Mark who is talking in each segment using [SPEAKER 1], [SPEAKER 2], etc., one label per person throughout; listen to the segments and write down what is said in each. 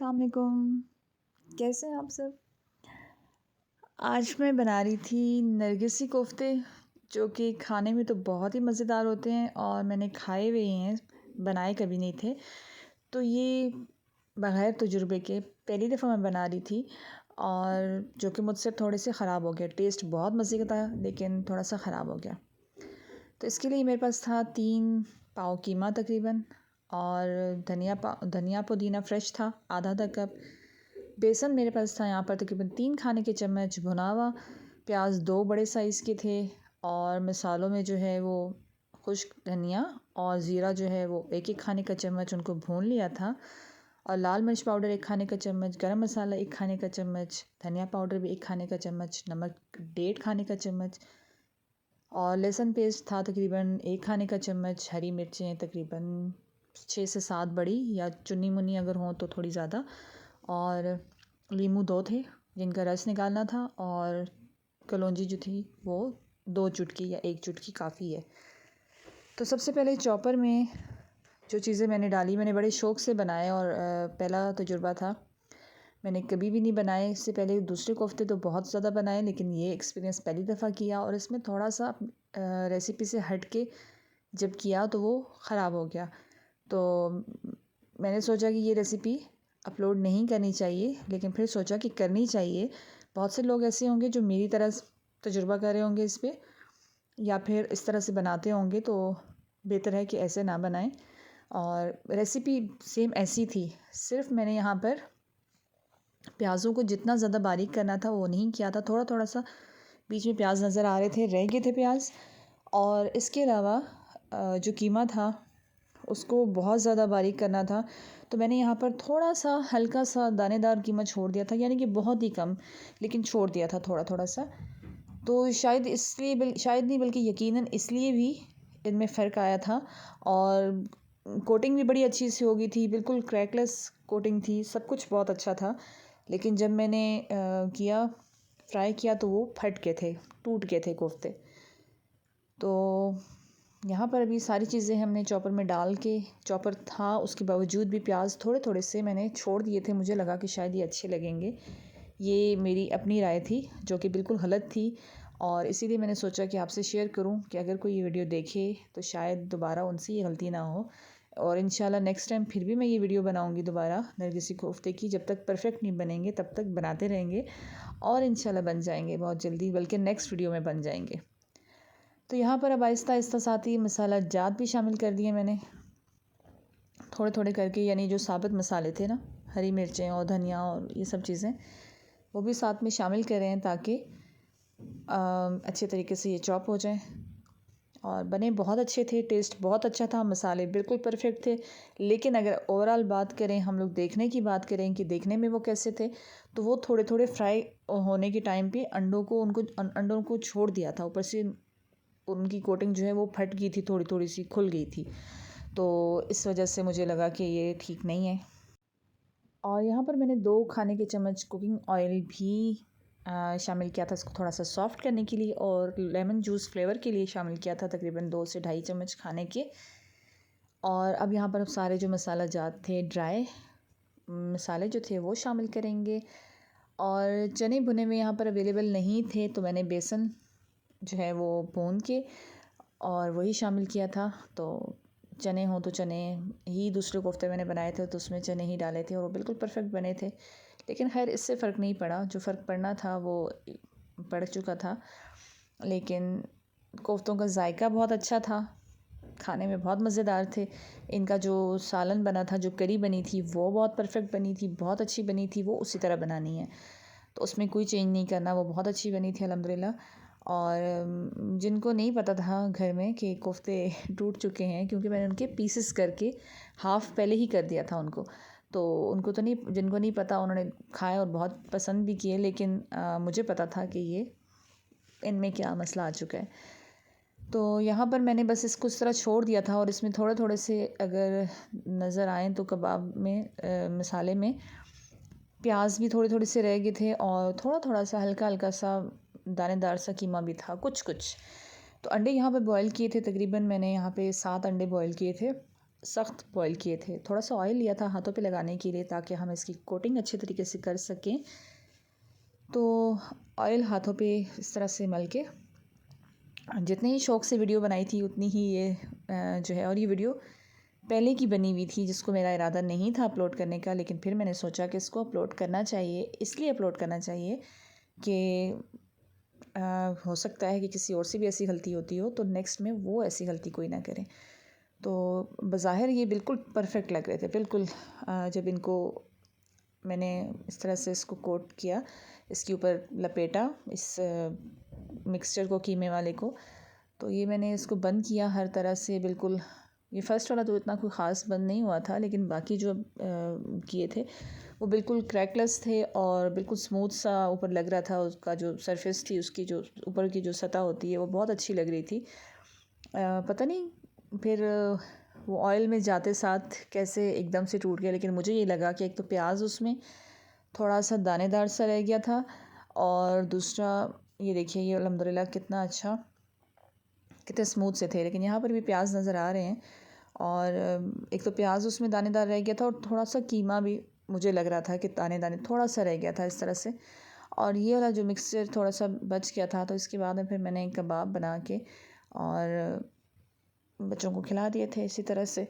[SPEAKER 1] अस्सलाम वालेकुम। कैसे हैं आप सब? आज मैं बना रही थी नरगिसी कोफ्ते, जो कि खाने में तो बहुत ही मज़ेदार होते हैं और मैंने खाए हुए हैं, बनाए कभी नहीं थे। तो ये बग़ैर तजुर्बे के पहली दफ़ा मैं बना रही थी और जो कि मुझसे थोड़े से ख़राब हो गया। टेस्ट बहुत मज़े का था लेकिन थोड़ा-सा ख़राब हो गया। तो इसके लिए मेरे पास था 3 पाव कीमा तकरीबन और धनिया पुदीना फ्रेश था आधा कप। बेसन मेरे पास था यहाँ पर तकरीबन 3 खाने के चम्मच भुना हुआ। प्याज 2 बड़े साइज़ के थे और मसालों में जो है वो खुश्क धनिया और ज़ीरा जो है वो 1-1 खाने का चम्मच उनको भून लिया था और लाल मिर्च पाउडर 1 खाने का चम्मच, गरम मसाला 1 खाने का चम्मच, धनिया पाउडर भी 1 खाने का चम्मच, नमक 1.5 खाने का चम्मच और लहसुन पेस्ट था तकरीबन 1 खाने का चम्मच, हरी मिर्चें तकरीबन 6 से 7 बड़ी या चुनी मुनी अगर हों तो थोड़ी ज़्यादा और लीमू 2 थे जिनका रस निकालना था और कलौंजी जो थी वो 2 चुटकी या 1 चुटकी काफ़ी है। तो सबसे पहले चॉपर में जो चीज़ें मैंने डाली, मैंने बड़े शौक़ से बनाए और पहला तजुर्बा था। मैंने कभी भी नहीं बनाए इससे पहले, दूसरे कोफ्ते तो बहुत ज़्यादा बनाए लेकिन ये एक्सपीरियंस पहली दफ़ा किया और इसमें थोड़ा-सा रेसिपी से हट के जब किया तो वो ख़राब हो गया। तो मैंने सोचा कि ये रेसिपी अपलोड नहीं करनी चाहिए, लेकिन फिर सोचा कि करनी चाहिए। बहुत से लोग ऐसे होंगे जो मेरी तरह तजुर्बा कर रहे होंगे इस पे या फिर इस तरह से बनाते होंगे, तो बेहतर है कि ऐसे ना बनाएं। और रेसिपी सेम ऐसी थी, सिर्फ मैंने यहाँ पर प्याज़ों को जितना ज़्यादा बारीक करना था वो नहीं किया था। थोड़ा-थोड़ा सा बीच में प्याज नज़र आ रहे थे, रह गए थे प्याज। और इसके अलावा जो कीमा था उसको बहुत ज़्यादा बारीक करना था, तो मैंने यहाँ पर थोड़ा-सा हल्का सा दानेदार कीमा छोड़ दिया था, यानी कि बहुत ही कम, लेकिन छोड़ दिया था थोड़ा-थोड़ा सा। तो शायद नहीं बल्कि यकीनन इसलिए भी इनमें फ़र्क आया था। और कोटिंग भी बड़ी अच्छी सी हो गई थी, बिल्कुल क्रैकलेस कोटिंग थी, सब कुछ बहुत अच्छा था। लेकिन जब मैंने फ्राई किया तो वो फट गए थे, टूट गए थे कोफ्ते। तो यहाँ पर अभी सारी चीज़ें हमने चॉपर में डाल के, चॉपर था उसके बावजूद भी प्याज थोड़े-थोड़े से मैंने छोड़ दिए थे, मुझे लगा कि शायद ये अच्छे लगेंगे। ये मेरी अपनी राय थी जो कि बिल्कुल गलत थी और इसीलिए मैंने सोचा कि आपसे शेयर करूं कि अगर कोई ये वीडियो देखे तो शायद दोबारा उनसे ये गलती ना हो। और इंशाल्लाह नेक्स्ट टाइम फिर भी मैं ये वीडियो बनाऊंगी दोबारा नरगिसी कोफ्ते की। जब तक परफेक्ट नहीं बनेंगे तब तक बनाते रहेंगे और इंशाल्लाह बन जाएंगे बहुत जल्दी, बल्कि नेक्स्ट वीडियो में बन जाएंगे। तो यहाँ पर अब आहिस्ता-आहिस्ता साथ ही मसाला जात भी शामिल कर दिए मैंने, थोड़े-थोड़े करके, यानी जो साबुत मसाले थे ना, हरी मिर्चें और धनिया और ये सब चीज़ें, वो भी साथ में शामिल कर रहे हैं ताकि अच्छे तरीके से ये चॉप हो जाएं। और बने बहुत अच्छे थे, टेस्ट बहुत अच्छा था, मसाले बिल्कुल परफेक्ट थे। लेकिन अगर ओवरऑल बात करें, हम लोग देखने की बात करें कि देखने में वो कैसे थे, तो वो थोड़े-थोड़े फ्राई होने के टाइम पे अंडों को छोड़ दिया था, ऊपर से उनकी कोटिंग जो है वो फट गई थी, थोड़ी-थोड़ी सी खुल गई थी। तो इस वजह से मुझे लगा कि ये ठीक नहीं है। और यहाँ पर मैंने 2 खाने के चम्मच कुकिंग ऑयल भी शामिल किया था, इसको थोड़ा-सा सॉफ्ट करने के लिए, और लेमन जूस फ्लेवर के लिए शामिल किया था तकरीबन 2 से ढाई चम्मच खाने के। और अब यहाँ पर सारे जो मसाला जात थे, ड्राई मसाले जो थे वो शामिल करेंगे। और चने भुने हुए यहाँ पर अवेलेबल नहीं थे, तो मैंने बेसन जो है वो भून के और वही शामिल किया था। तो चने हों तो चने ही, दूसरे कोफ्ते मैंने बनाए थे तो उसमें चने ही डाले थे और वो बिल्कुल परफेक्ट बने थे। लेकिन खैर इससे फ़र्क नहीं पड़ा, जो फ़र्क पड़ना था वो पड़ चुका था। लेकिन कोफ्तों का जायका बहुत अच्छा था, खाने में बहुत मज़ेदार थे। इनका जो सालन बना था, जो करी बनी थी, वो बहुत परफेक्ट बनी थी, बहुत अच्छी बनी थी। वो उसी तरह बनानी है, तो उसमें कोई चेंज नहीं करना, वो बहुत अच्छी बनी थी अल्हम्दुलिल्लाह। और जिनको नहीं पता था घर में कि कोफ्ते टूट चुके हैं, क्योंकि मैंने उनके पीसेस करके हाफ़ पहले ही कर दिया था उनको, तो उनको तो नहीं, जिनको नहीं पता उन्होंने खाए और बहुत पसंद भी किए। लेकिन मुझे पता था कि ये इनमें क्या मसला आ चुका है। तो यहाँ पर मैंने बस इसको इस तरह छोड़ दिया था और इसमें थोड़े-थोड़े से अगर नज़र आएँ तो कबाब में मसाले में प्याज भी थोड़े-थोड़े से रह गए थे और थोड़ा-थोड़ा सा हल्का-हल्का सा दानेदार सा कीमा भी था, कुछ-कुछ। तो अंडे यहाँ पे बॉयल किए थे, तकरीबन मैंने यहाँ पे 7 अंडे बॉयल किए थे सख्त बॉईल किए थे। थोड़ा सा ऑयल लिया था हाथों पे लगाने के लिए ताकि हम इसकी कोटिंग अच्छे तरीके से कर सकें। तो ऑयल हाथों पे इस तरह से मल के जितने ही शौक़ से वीडियो बनाई थी उतनी ही ये जो है, और ये वीडियो पहले की बनी हुई थी जिसको मेरा इरादा नहीं था अपलोड करने का, लेकिन फिर मैंने सोचा कि इसको अपलोड करना चाहिए। इसलिए अपलोड करना चाहिए कि हो सकता है कि किसी और से भी ऐसी गलती होती हो तो नेक्स्ट में वो ऐसी गलती कोई ना करें। तो बज़ाहिर ये बिल्कुल परफेक्ट लग रहे थे, बिल्कुल। जब इनको मैंने इस तरह से इसको कोट किया, इसके ऊपर लपेटा इस मिक्सचर को, कीमे वाले को, तो ये मैंने इसको बंद किया हर तरह से बिल्कुल। ये फ़र्स्ट वाला तो इतना कोई ख़ास बंद नहीं हुआ था, लेकिन बाकी जो किए थे वो बिल्कुल क्रैकलेस थे और बिल्कुल स्मूथ सा ऊपर लग रहा था। उसका जो सरफेस थी, उसकी जो ऊपर की जो सतह होती है वो बहुत अच्छी लग रही थी। पता नहीं फिर वो ऑयल में जाते साथ कैसे एकदम से टूट गया, लेकिन मुझे ये लगा कि एक तो प्याज उसमें थोड़ा सा दानेदार सा रह गया था, और दूसरा ये देखिए ये अल्हम्दुलिल्लाह कितना अच्छा, कितने स्मूथ से थे। लेकिन यहाँ पर भी प्याज नज़र आ रहे हैं, और एक तो प्याज उसमें दानेदार रह गया था और थोड़ा सा कीमा भी मुझे लग रहा था कि दाने दाने थोड़ा सा रह गया था इस तरह से। और ये वाला जो मिक्सचर थोड़ा सा बच गया था, तो इसके बाद में फिर मैंने कबाब बना के और बच्चों को खिला दिए थे इसी तरह से।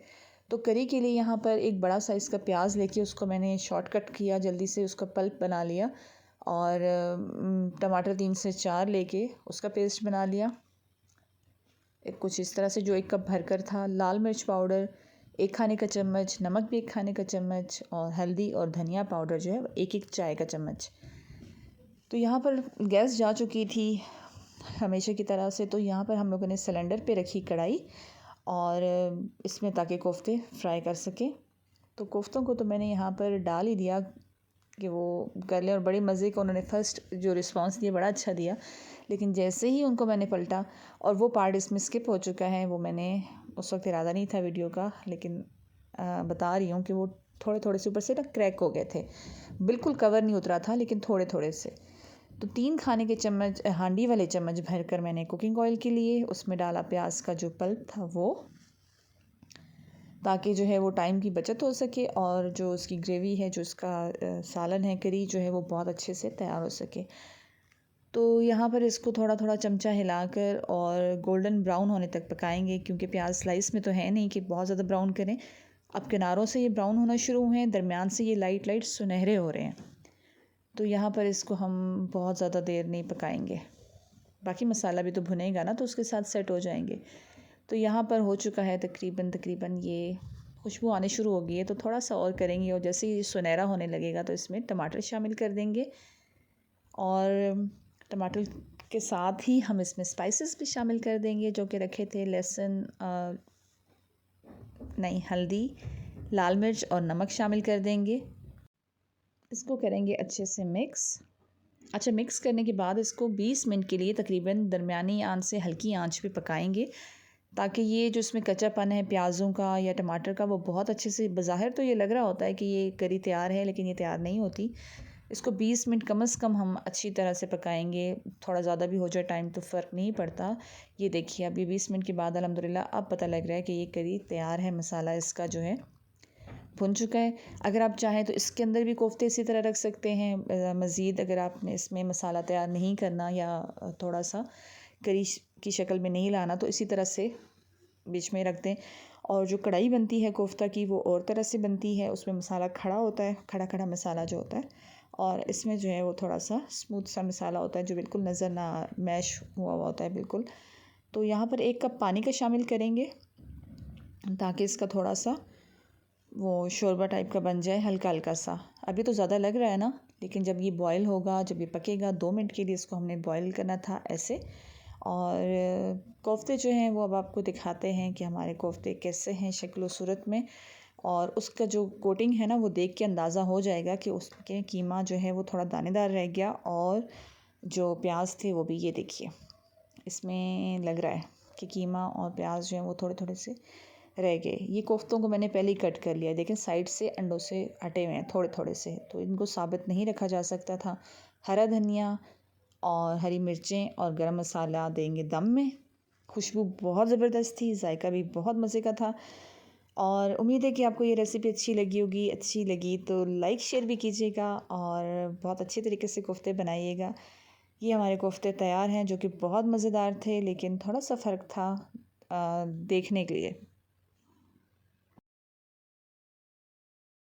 [SPEAKER 1] तो करी के लिए यहाँ पर एक बड़ा साइज़ का प्याज लेके उसको मैंने शॉर्टकट किया, जल्दी से उसका पल्प बना लिया, और टमाटर 3 से 4 लेके उसका पेस्ट बना लिया कुछ इस तरह से, जो 1 कप भरकर था। लाल मिर्च पाउडर 1 खाने का चम्मच, नमक भी 1 खाने का चम्मच, और हल्दी और धनिया पाउडर जो है 1-1 चाय का चम्मच। तो यहाँ पर गैस जा चुकी थी हमेशा की तरह से, तो यहाँ पर हम लोगों ने सिलेंडर पे रखी कढ़ाई, और इसमें ताकि कोफ्ते फ्राई कर सकें। तो कोफ्तों को तो मैंने यहाँ पर डाल ही दिया कि वो कर लें, और बड़े मज़े का उन्होंने फ़र्स्ट जो रिस्पांस दिया बड़ा अच्छा दिया। लेकिन जैसे ही उनको मैंने पलटा, और वो पार्ट इसमें स्किप हो चुका है, वो मैंने उस वक्त इरादा नहीं था वीडियो का, लेकिन बता रही हूँ कि वो थोड़े थोड़े से ऊपर से ना क्रैक हो गए थे, बिल्कुल कवर नहीं उतरा था, लेकिन थोड़े थोड़े से। तो 3 खाने के चम्मच हांडी वाले चम्मच भरकर मैंने कुकिंग ऑयल के लिए उसमें डाला प्याज का जो पल्प था वो, ताकि जो है वो टाइम की बचत हो सके, और जो उसकी ग्रेवी है, जो इसका सालन है, करी जो है वो बहुत अच्छे से तैयार हो सके। तो यहाँ पर इसको थोड़ा थोड़ा चमचा हिलाकर और गोल्डन ब्राउन होने तक पकाएंगे, क्योंकि प्याज स्लाइस में तो है नहीं कि बहुत ज़्यादा ब्राउन करें। अब किनारों से ये ब्राउन होना शुरू हुए हैं, दरमियान से ये लाइट लाइट सुनहरे हो रहे हैं। तो यहाँ पर इसको हम बहुत ज़्यादा देर नहीं पकाएंगे, बाकी मसाला भी तो भुनेगा ना, तो उसके साथ सेट हो जाएंगे। तो यहाँ पर हो चुका है तकरीबन ये खुशबू आने शुरू हो गई है, तो थोड़ा सा और करेंगे, और जैसे ही सुनहरा होने लगेगा तो इसमें टमाटर शामिल कर देंगे, और टमाटर के साथ ही हम इसमें स्पाइसेस भी शामिल कर देंगे जो कि रखे थे, लहसुन नहीं हल्दी, लाल मिर्च और नमक शामिल कर देंगे। इसको करेंगे अच्छे से मिक्स। अच्छा, मिक्स करने के बाद इसको 20 मिनट के लिए तकरीबन दरमियानी आंच से हल्की आंच पे पकाएंगे, ताकि ये जो इसमें कच्चापन है प्याज़ों का या टमाटर का वो बहुत अच्छे से, बज़ाहिर तो ये लग रहा होता है कि ये करी तैयार है, लेकिन ये तैयार नहीं होती। इसको 20 मिनट कम से कम हम अच्छी तरह से पकाएंगे, थोड़ा ज़्यादा भी हो जाए टाइम तो फ़र्क नहीं पड़ता। ये देखिए अभी 20 मिनट के बाद अल्हम्दुलिल्लाह अब पता लग रहा है कि ये करी तैयार है, मसाला इसका जो है भुन चुका है। अगर आप चाहें तो इसके अंदर भी कोफ्ते इसी तरह रख सकते हैं। मज़ीद अगर आपने इसमें मसाला तैयार नहीं करना या थोड़ा सा करी की शक्ल में नहीं लाना, तो इसी तरह से बीच में रख दें। और जो कढ़ाई बनती है कोफ्ता की वो और तरह से बनती है, उसमें मसाला खड़ा होता है, खड़ा खड़ा मसाला जो होता है, और इसमें जो है वो थोड़ा सा स्मूथ सा मसाला होता है जो बिल्कुल नज़र ना मैश हुआ हुआ होता है बिल्कुल। तो यहाँ पर 1 कप पानी का शामिल करेंगे, ताकि इसका थोड़ा सा वो शोरबा टाइप का बन जाए, हल्का हल्का सा। अभी तो ज़्यादा लग रहा है ना, लेकिन जब ये बॉयल होगा, जब ये पकेगा, 2 मिनट के लिए इसको हमने बॉयल करना था ऐसे। और कोफ्ते जो हैं वो अब आपको दिखाते हैं कि हमारे कोफ्ते कैसे हैं शक्ल व सूरत में, और उसका जो कोटिंग है ना वो देख के अंदाज़ा हो जाएगा कि उसके कीमा जो है वो थोड़ा दानेदार रह गया, और जो प्याज थे वो भी, ये देखिए इसमें लग रहा है कि कीमा और प्याज जो है वो थोड़े थोड़े से रह गए। ये कोफ्तों को मैंने पहले ही कट कर लिया, देखें साइड से अंडों से हटे हुए हैं थोड़े थोड़े से, तो इनको साबित नहीं रखा जा सकता था। हरा धनिया और हरी मिर्चें और गरम मसाला देंगे दम में। खुशबू बहुत ज़बरदस्त थी, जायका भी बहुत मज़े का था। और उम्मीद है कि आपको ये रेसिपी अच्छी लगी होगी। अच्छी लगी तो लाइक शेयर भी कीजिएगा और बहुत अच्छे तरीके से कोफ्ते बनाइएगा। ये हमारे कोफ्ते तैयार हैं जो कि बहुत मज़ेदार थे, लेकिन थोड़ा सा फ़र्क था देखने के लिए।